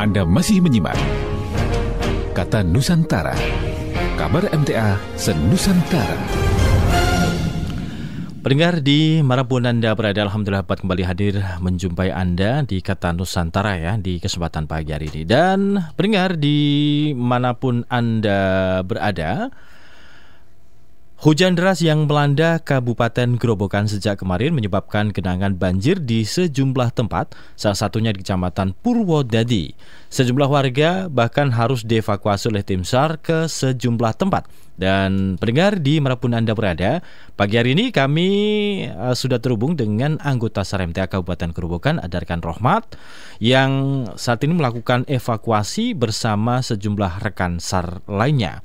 Anda masih menyimak Kata Nusantara, kabar MTA se-Nusantara. Pendengar di manapun Anda berada, alhamdulillah dapat kembali hadir menjumpai Anda di Kata Nusantara ya di kesempatan pagi hari ini. Dan pendengar di manapun Anda berada, hujan deras yang melanda Kabupaten Grobogan sejak kemarin menyebabkan genangan banjir di sejumlah tempat, salah satunya di Kecamatan Purwodadi. Sejumlah warga bahkan harus dievakuasi oleh tim SAR ke sejumlah tempat. Dan pendengar di manapun Anda berada, pagi hari ini kami sudah terhubung dengan anggota SAR MTA Kabupaten Grobogan, ada rekan Rohmat, yang saat ini melakukan evakuasi bersama sejumlah rekan SAR lainnya.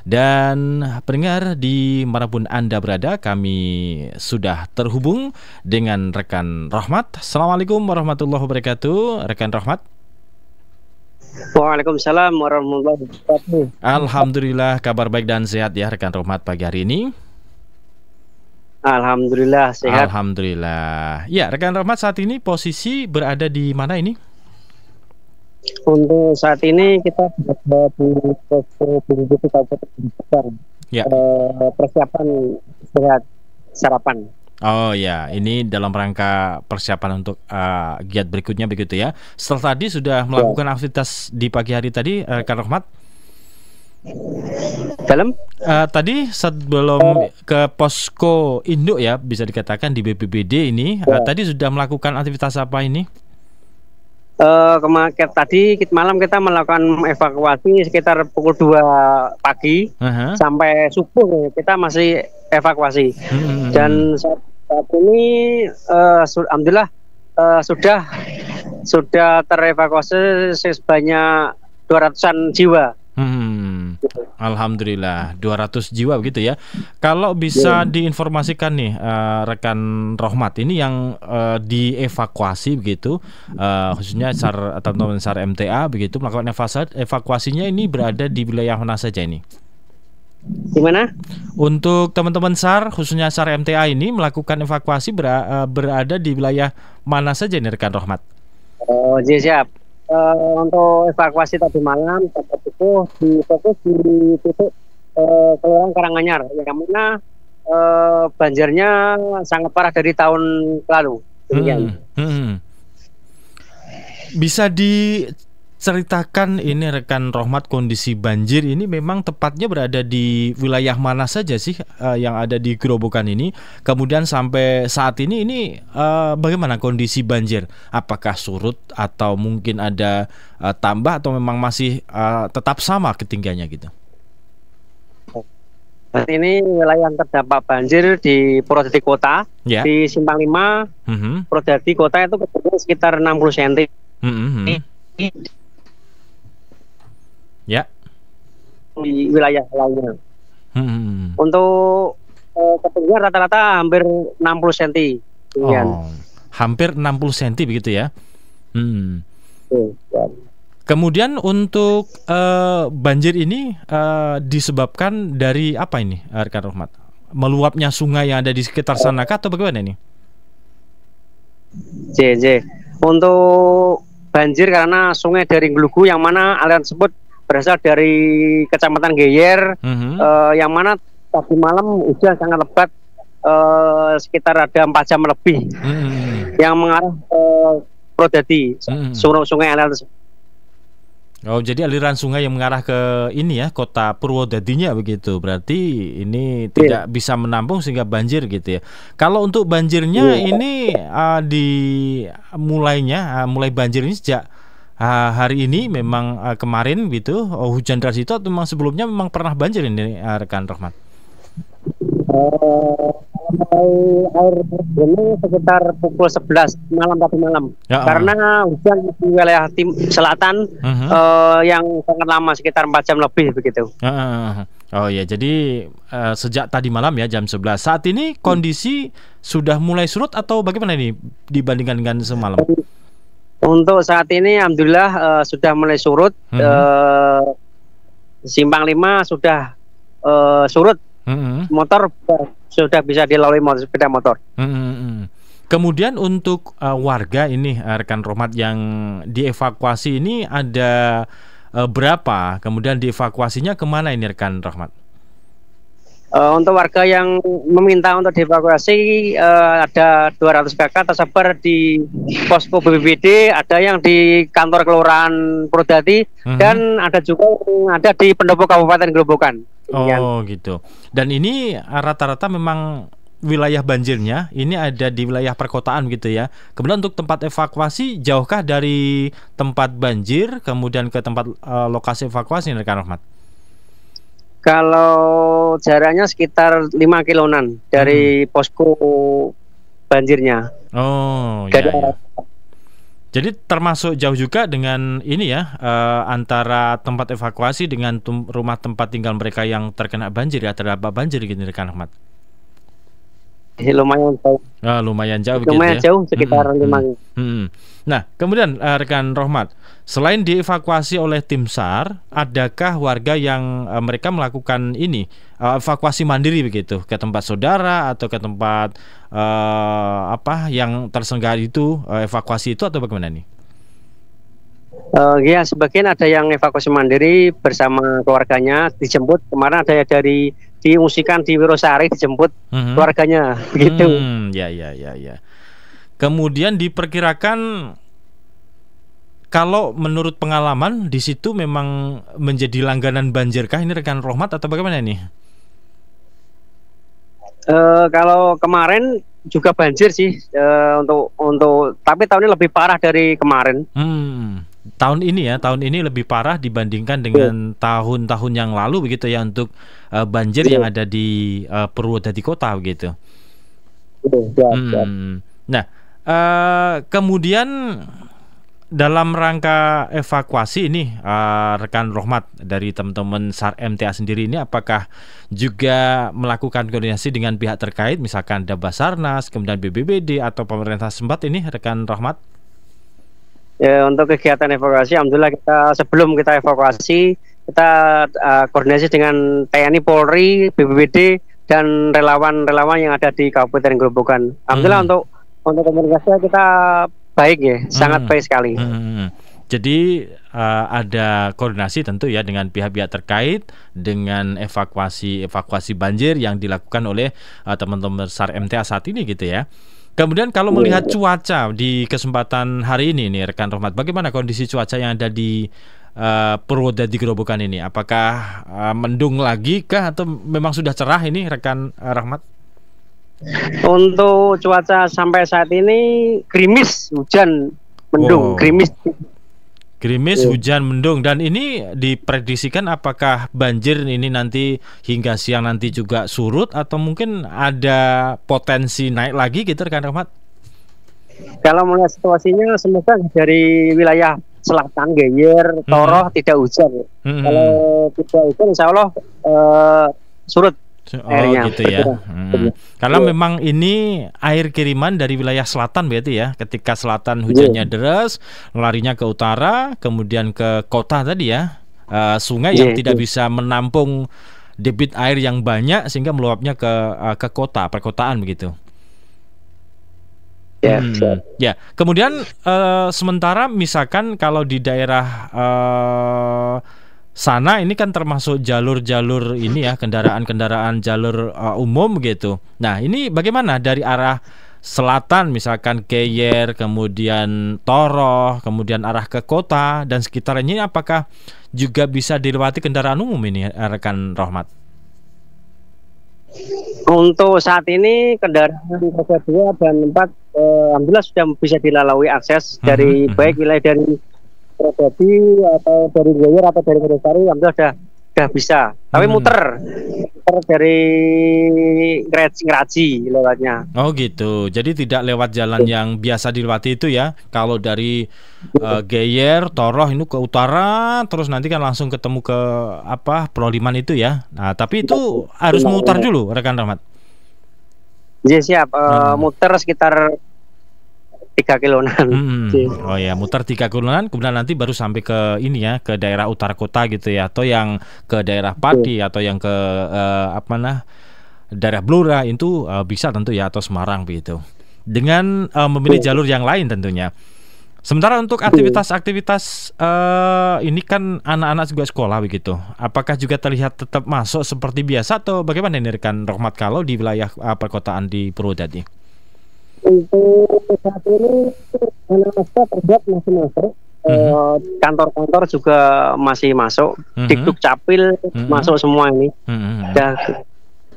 Dan pendengar di manapun Anda berada, kami sudah terhubung dengan rekan Rohmat. Assalamualaikum warahmatullahi wabarakatuh, rekan Rohmat. Waalaikumsalam warahmatullahi wabarakatuh. Alhamdulillah kabar baik dan sehat ya rekan Rohmat pagi hari ini. Alhamdulillah sehat. Alhamdulillah. Ya rekan Rohmat, saat ini posisi berada di mana ini? Untuk saat ini kita berada di posko pendidik Kabupaten Grobogan. Ya. Persiapan sehat sarapan. Oh ya, ini dalam rangka persiapan untuk giat berikutnya begitu ya. Setelah tadi sudah melakukan aktivitas di pagi hari tadi, rekan Rohmat. Dalam? Tadi sebelum ke posko induk ya, bisa dikatakan di BPBD ini, tadi sudah melakukan aktivitas apa ini? Tadi malam kita melakukan evakuasi sekitar pukul 2 pagi sampai subuh kita masih evakuasi. Dan saat ini alhamdulillah sudah terevakuasi sebanyak 200-an jiwa. Alhamdulillah 200 jiwa begitu ya. Kalau bisa diinformasikan nih rekan Rohmat, ini yang dievakuasi begitu, khususnya SAR atau teman-teman SAR MTA begitu melakukan evakuasinya, ini berada di wilayah mana saja ini? Di mana? Untuk teman-teman SAR khususnya SAR MTA ini melakukan evakuasi berada di wilayah mana saja ini rekan Rohmat? Oh siap. Untuk evakuasi tadi malam itu difokus di titik Kelurahan Karanganyar yang mana banjirnya sangat parah dari tahun lalu. Bisa diceritakan ini rekan Rohmat, kondisi banjir ini memang tepatnya berada di wilayah mana saja sih yang ada di Grobogan ini? Kemudian sampai saat ini bagaimana kondisi banjir? Apakah surut atau mungkin ada tambah atau memang masih tetap sama ketinggiannya gitu? Ini wilayah yang terdampak banjir di Purwodadi Kota, di Simpang 5, Purwodadi Kota itu ketinggian sekitar 60 cm. Ya. Di wilayah lainnya. Untuk ketinggian rata-rata hampir 60 cm. Oh, hampir 60 cm begitu ya. Kemudian untuk banjir ini disebabkan dari apa ini rekan Rohmat? Meluapnya sungai yang ada di sekitar sana atau bagaimana ini? Untuk banjir karena sungai dari Glugu yang mana aliran tersebut berasal dari Kecamatan Geyer, yang mana tadi malam hujan sangat lebat, sekitar ada 4 jam lebih, yang mengarah ke Purwodadi, sungai aliran tersebut. Oh, jadi aliran sungai yang mengarah ke ini ya, kota Purwodadinya begitu. Berarti ini tidak bisa menampung sehingga banjir gitu ya. Kalau untuk banjirnya ini mulai banjir ini sejak hari ini memang kemarin gitu, hujan deras itu, atau memang sebelumnya memang pernah banjir ini rekan Rohmat? Air ini sekitar pukul 11 malam tadi malam. Karena hujan di wilayah selatan yang sangat lama, sekitar 4 jam lebih begitu. Oh ya, jadi sejak tadi malam ya jam 11. Saat ini kondisi sudah mulai surut atau bagaimana ini dibandingkan dengan semalam? Untuk saat ini alhamdulillah sudah mulai surut. Simpang 5 sudah surut. Motor sudah bisa dilalui sepeda motor. Kemudian untuk warga ini rekan Rohmat yang dievakuasi ini ada berapa? Kemudian dievakuasinya kemana ini rekan Rohmat? Untuk warga yang meminta untuk dievakuasi ada 200 kakak tersebar di posko BPBD, ada yang di kantor kelurahan Purwodadi, dan ada juga yang ada di pendopo Kabupaten Grobogan. Oh gitu. Dan ini rata-rata memang wilayah banjirnya ini ada di wilayah perkotaan gitu ya. Kemudian untuk tempat evakuasi jauhkah dari tempat banjir kemudian ke tempat lokasi evakuasi rekan Rohmat? Kalau jaraknya sekitar 5 kiloan dari posko banjirnya. Oh iya, iya. Jadi termasuk jauh juga dengan ini ya, antara tempat evakuasi dengan rumah tempat tinggal mereka yang terkena banjir ya, terdampak banjir gitu rekan Ahmad. Lumayan jauh. Lumayan jauh. Lumayan gitu ya? Jauh sekitar 5. Nah, kemudian rekan Rohmat, selain dievakuasi oleh tim SAR, adakah warga yang mereka melakukan ini evakuasi mandiri begitu ke tempat saudara atau ke tempat yang tersenggara itu evakuasi itu atau bagaimana nih? Ya, sebagian ada yang evakuasi mandiri bersama keluarganya, dijemput. Kemarin ada diungsikan di Wirosari, dijemput keluarganya begitu. Ya. Kemudian diperkirakan kalau menurut pengalaman di situ memang menjadi langganan banjirkah ini rekan Rohmat atau bagaimana ini? Kalau kemarin juga banjir sih untuk tapi tahun ini lebih parah dari kemarin. Tahun ini lebih parah dibandingkan dengan tahun-tahun yang lalu begitu ya untuk banjir yang ada di Purwodadi kota begitu. Nah, kemudian dalam rangka evakuasi ini rekan Rohmat dari teman-teman SAR MTA sendiri ini apakah juga melakukan koordinasi dengan pihak terkait misalkan ada Basarnas, kemudian BPBD atau pemerintah setempat ini rekan Rohmat? Ya, untuk kegiatan evakuasi, alhamdulillah sebelum kita evakuasi kita koordinasi dengan TNI, Polri, BPBD dan relawan-relawan yang ada di Kabupaten Grobogan. Alhamdulillah untuk komunikasi kita baik ya, sangat baik sekali. Jadi ada koordinasi tentu ya dengan pihak-pihak terkait dengan evakuasi banjir yang dilakukan oleh teman-teman SAR MTA saat ini gitu ya. Kemudian kalau melihat cuaca di kesempatan hari ini nih rekan Rohmat, bagaimana kondisi cuaca yang ada di Purwodadi Grobogan ini? Apakah mendung lagi kah atau memang sudah cerah ini rekan Rahmat? Untuk cuaca sampai saat ini gerimis, hujan, mendung, gerimis, hujan, mendung, dan ini diprediksikan apakah banjir ini nanti hingga siang nanti juga surut atau mungkin ada potensi naik lagi gitu rekan Rahmat? Kalau melihat situasinya semoga dari wilayah selatan Geyer, Toroh tidak hujan. Kalau tidak hujan insya Allah surut. Gitu ya. Karena memang ini air kiriman dari wilayah selatan berarti ya. Ketika selatan hujannya deras, larinya ke utara, kemudian ke kota tadi ya. Sungai yang tidak bisa menampung debit air yang banyak sehingga meluapnya ke kota, perkotaan begitu. Ya. Kemudian sementara misalkan kalau di daerah sana ini kan termasuk jalur-jalur ini ya, kendaraan-kendaraan jalur umum gitu. Nah, ini bagaimana dari arah selatan misalkan Geyer, kemudian Toroh, kemudian arah ke kota dan sekitarnya, apakah juga bisa dilewati kendaraan umum ini rekan Rohmat? Untuk saat ini kendaraan roda 2 dan 4 alhamdulillah sudah bisa dilalui akses dari baik wilayah dari Purwodadi atau dari Geyer atau dari Wirosari, alhamdulillah sudah bisa. Tapi muter dari Ngeraji lewatnya. Oh gitu. Jadi tidak lewat jalan yang biasa dilewati itu ya. Kalau dari Geyer, Toroh ini ke utara, terus nanti kan langsung ketemu ke Proliman itu ya. Nah, tapi itu harus muter dulu rekan Rahmat. Iya siap. Muter sekitar 3 kiloan. Oh ya, muter 3 kiloan, kemudian nanti baru sampai ke ini ya, ke daerah utara kota gitu ya, atau yang ke daerah Pati atau yang ke daerah Blora itu bisa tentu ya, atau Semarang begitu. dengan memilih jalur yang lain tentunya. Sementara untuk aktivitas-aktivitas ini kan anak-anak juga sekolah begitu. Apakah juga terlihat tetap masuk seperti biasa atau bagaimana ini rekan Rohmat kalau di wilayah perkotaan di Purwodadi? Untuk saat ini anak-anak terlihat masih masuk. Kantor-kantor juga masih masuk. Dikduk Capil masuk semua ini.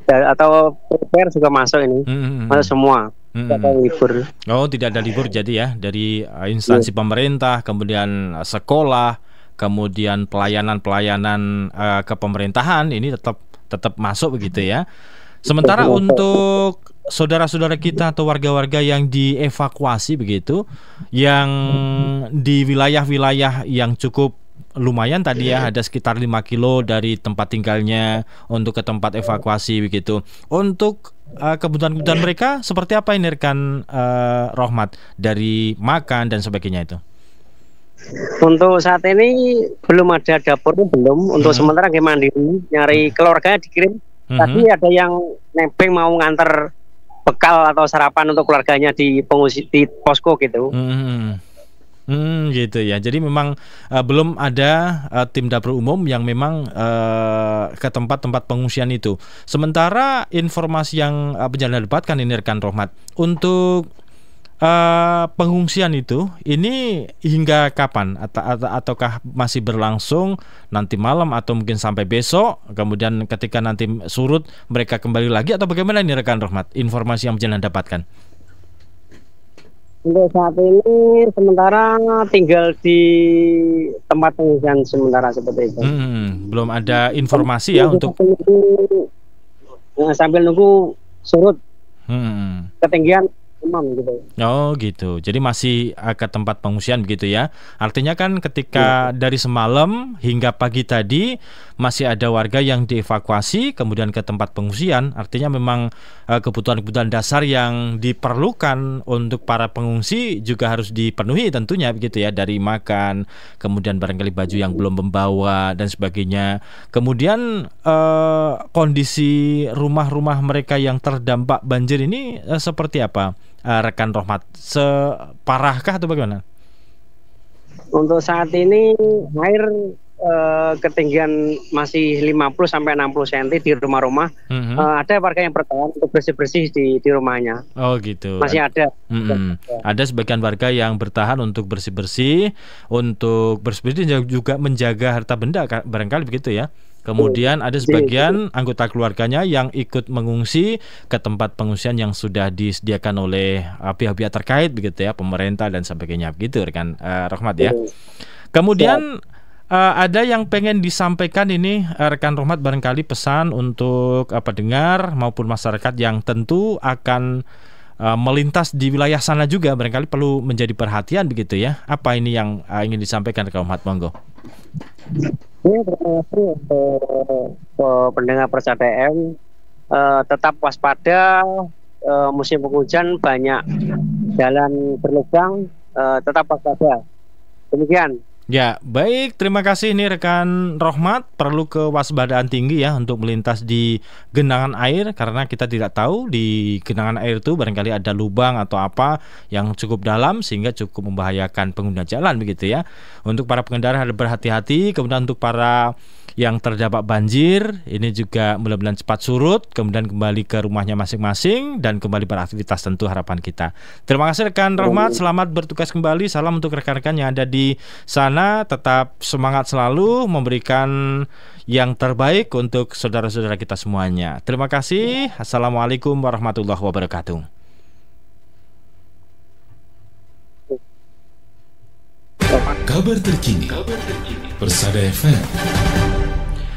Atau PPR juga masuk ini, masuk semua. Tidak ada libur. Oh, tidak ada libur jadi ya dari instansi pemerintah, kemudian sekolah, kemudian pelayanan kepemerintahan ini tetap masuk begitu ya. Sementara untuk saudara-saudara kita atau warga-warga yang dievakuasi begitu, yang di wilayah-wilayah yang cukup lumayan tadi ya, ada sekitar 5 kilo dari tempat tinggalnya untuk ke tempat evakuasi begitu. Untuk kebutuhan-kebutuhan mereka seperti apa ini rekan Rohmat, dari makan dan sebagainya itu? Untuk saat ini belum ada dapur, belum. Untuk sementara gimana nyari keluarganya dikirim. Tadi ada yang nebeng mau nganter bekal atau sarapan untuk keluarganya di pengungsi di posko gitu. Gitu ya. Jadi memang belum ada tim dapur umum yang memang ke tempat-tempat pengungsian itu. Sementara informasi yang penjalanan dapatkan ini rekan Rohmat, untuk pengungsian itu ini hingga kapan? Ataukah masih berlangsung nanti malam atau mungkin sampai besok, kemudian ketika nanti surut mereka kembali lagi, atau bagaimana ini rekan Rohmat informasi yang penjalanan dapatkan? Untuk saat ini sementara tinggal di tempat pengungsian sementara seperti itu. Belum ada informasi ya untuk sambil nunggu surut ketinggian gitu. Oh gitu. Jadi masih ke tempat pengungsian begitu ya. Artinya kan ketika dari semalam hingga pagi tadi masih ada warga yang dievakuasi kemudian ke tempat pengungsian. Artinya memang kebutuhan-kebutuhan dasar yang diperlukan untuk para pengungsi juga harus dipenuhi tentunya begitu ya, dari makan, kemudian barangkali baju yang belum membawa dan sebagainya. Kemudian kondisi rumah-rumah mereka yang terdampak banjir ini seperti apa? Rekan Rohmat, separahkah atau bagaimana? Untuk saat ini air ketinggian masih 50-60 cm di rumah-rumah. Ada warga yang bertahan untuk bersih-bersih di rumahnya. Oh gitu. Masih ada. Ada sebagian warga yang bertahan untuk bersih-bersih, dan juga menjaga harta benda barangkali begitu ya. Kemudian ada sebagian anggota keluarganya yang ikut mengungsi ke tempat pengungsian yang sudah disediakan oleh pihak-pihak terkait begitu ya, pemerintah dan sebagainya begitu rekan Rohmat ya. Kemudian ada yang pengen disampaikan ini rekan Rohmat, barangkali pesan untuk pendengar maupun masyarakat yang tentu akan melintas di wilayah sana juga, barangkali perlu menjadi perhatian begitu ya. Apa ini yang ingin disampaikan rekan Rohmat, monggo. Terima kasih untuk pendengar Persada FM, tetap waspada, musim penghujan banyak jalan berlubang, tetap waspada. Demikian. Ya, baik, terima kasih nih rekan Rohmat. Perlu kewaspadaan tinggi ya untuk melintas di genangan air, karena kita tidak tahu di genangan air itu barangkali ada lubang atau apa yang cukup dalam sehingga cukup membahayakan pengguna jalan begitu ya. Untuk para pengendara harus berhati-hati. Kemudian untuk para yang terdampak banjir ini juga mudah-mudahan cepat surut, kemudian kembali ke rumahnya masing-masing dan kembali beraktivitas, tentu harapan kita. Terima kasih rekan Rohmat, selamat bertugas kembali. Salam untuk rekan-rekan yang ada di sana, tetap semangat selalu memberikan yang terbaik untuk saudara-saudara kita semuanya. Terima kasih. Assalamualaikum warahmatullahi wabarakatuh. Kabar terkini Persada FM.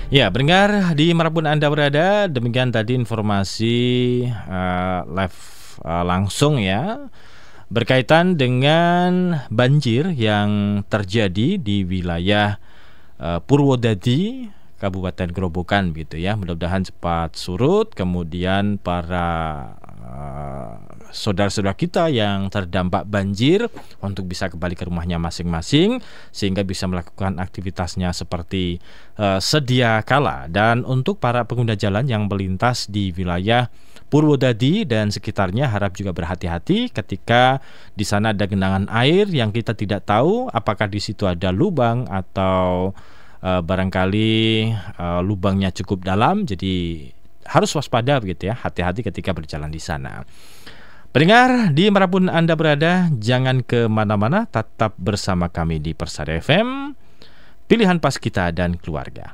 Ya, pendengar di manapun Anda berada, demikian tadi informasi live langsung ya, berkaitan dengan banjir yang terjadi di wilayah Purwodadi, Kabupaten Grobogan gitu ya. Mudah-mudahan cepat surut, kemudian para saudara-saudara kita yang terdampak banjir untuk bisa kembali ke rumahnya masing-masing sehingga bisa melakukan aktivitasnya seperti sedia kala. Dan untuk para pengguna jalan yang melintas di wilayah Purwodadi dan sekitarnya harap juga berhati-hati ketika di sana ada genangan air yang kita tidak tahu apakah di situ ada lubang atau barangkali lubangnya cukup dalam, jadi harus waspada begitu ya, hati-hati ketika berjalan di sana. Pendengar, dimanapun Anda berada, jangan kemana-mana, tetap bersama kami di Persada FM, pilihan pas kita dan keluarga.